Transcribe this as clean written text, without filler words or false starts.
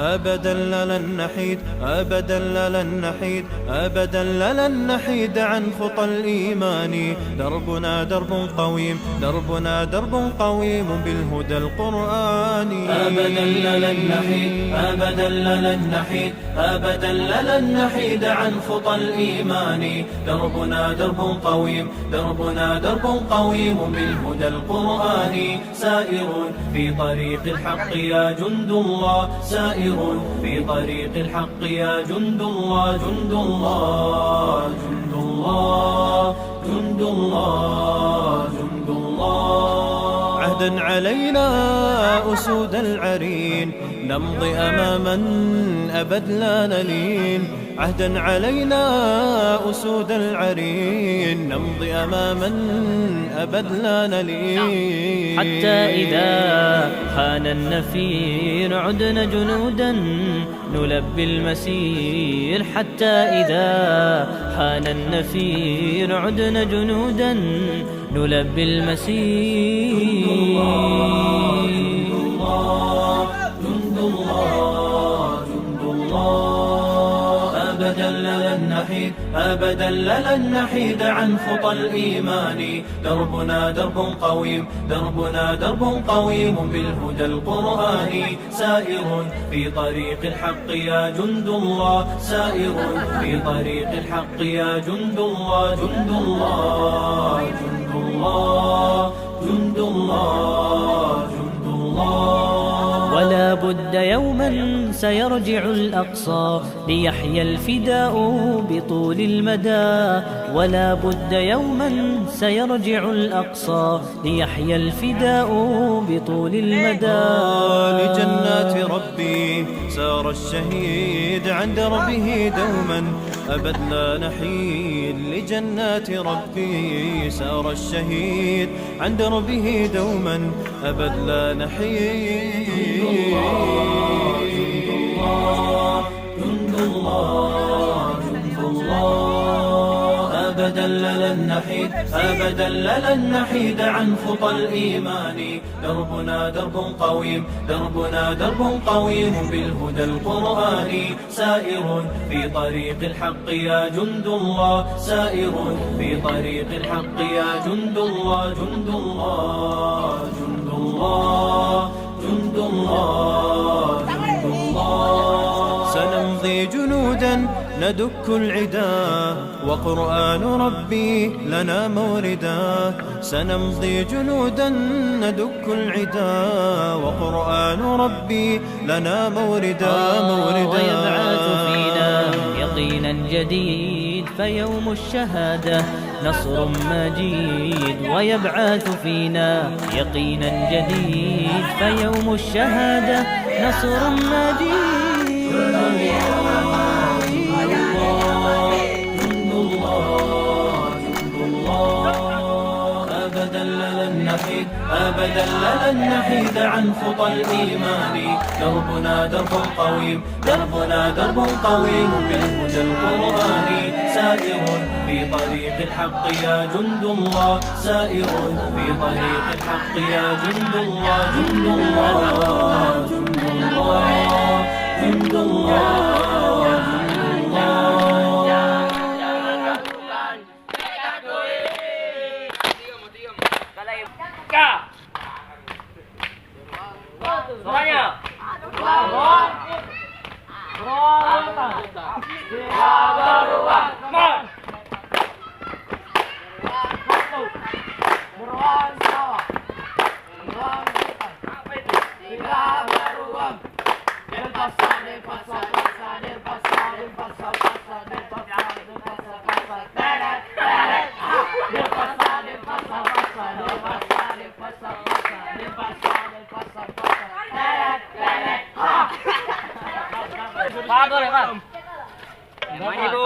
أبدا لن نحيد، أبدا لن نحيد، أبدا لن نحيد عن خطى الإيمان. دربنا درب قويم، دربنا درب قويم بالهدى القرآني. أبدا لن نحيد، أبدا لن نحيد، أبدا لن نحيد عن خطى الإيمان. دربنا درب قويم، دربنا درب قويم بالهدى القرآني. سائر في طريق الحق يا جند الله، سائر في طريق الحق يا جند الله، جند الله، جند الله، جند الله، جند الله. عهدا علينا أسود العرين، نمضي أماما أبد لا نلين. عهدا علينا أسود العرين، نمضي أماما أبد لا نلين. حتى إذا حان النفير عدنا جنودا نلبي المسير. حتى إذا حان النفير عدنا جنودا نلبي المسير. جند الله، جند الله، جند الله. أبدا لن نحيد، أبدا لن نحيد عن خطى الإيمان. دربنا درب قويم، دربنا درب قويم بالهدى القرآني. سائر في طريق الحق يا جند الله، سائر في طريق الحق يا جند الله، جند الله، جند الله، جند الله، جند الله. ولا بد يوما سيرجع الأقصى ليحيى الفداء بطول المدى. ولا بد يوما سيرجع الأقصى ليحيى الفداء بطول المدى. لجنات ربي سار الشهيد عن دربه دوما أبد لا نحيد. لجنات ربي سار الشهيد عن دربه دوما أبد لا نحيد. جند الله، جند الله، جند الله. أبدا لن نحيد، أبدا لن نحيد عن خطى الإيمان. دربنا درب قويم، دربنا درب قويم بالهدى القرآني. سائر في طريق الحق يا جند الله، سائر في طريق الحق يا جند الله، جند الله، جند الله، جند الله، جند الله. سنمضي جنودا ندك العدا وقرآن ربي لنا موردا. سنمضي جنودا ندك العدا وقرآن ربي لنا موردا. ويبعث فينا يقينا جديد فيوم الشهادة نصر مجيد. ويبعث فينا يقينا جديد فيوم الشهادة نصر مجيد. أبدا لن نحيد عن خطى الإيمان. دربنا درب قويم، دربنا درب قويم بالهدى القرآني. سائر في طريق الحق يا جند الله، سائر في طريق الحق يا جند الله، جند الله، جند الله، جند الله، جند الله. Semuanya. Pak, boleh, Pak. Namanya, Bu.